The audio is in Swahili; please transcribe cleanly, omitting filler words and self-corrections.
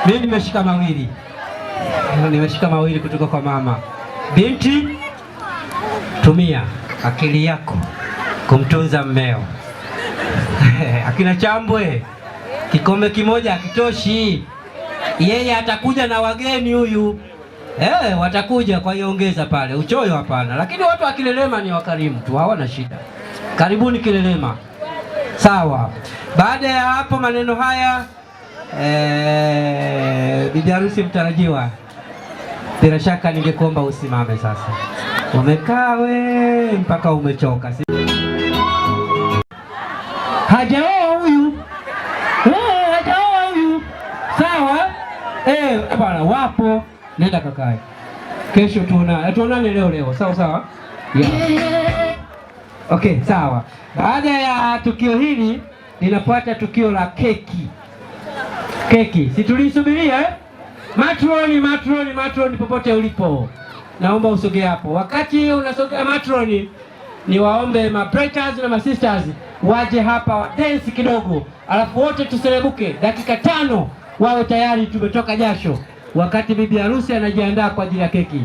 Mimi nimeshika mawili. Nimeshika mawili kutoka kwa mama. Binti, tumia akili yako kumtunza mmeo. Akina Chambwe, kikombe kimoja hakitoshi. Yeye atakuja na wageni huyu. Watakuja, kwa hiyo ongeza pale. Uchoyo hapana. Lakini watu wa Kilelema ni wakarimu tu, hawana shida. Karibuni Kilelema. Sawa. Baada ya hapo maneno haya, bibi harusi mtarajiwa, bila shaka ningekuomba usimame sasa. Umekaa we mpaka umechoka. Hajaoa huyu. Hajaoa huyu. Sawa? Bwana wapo. Nenda kakae. Kesho tuonane leo. Sawa? Yeah. Okay, sawa. Baada ya tukio hili linafuata tukio la keki. Keki, si tulisubiria? Matroni popote ulipo. Naomba usogee hapo. Wakati unasogea matroni, ni waombe ma brothers na ma sisters waje hapa wa dance kidogo. Alafu wote tuselebuke dakika 5 wawe tayari tumetoka jasho. Wakati bibi harusi anajiandaa kwa ajili ya keki.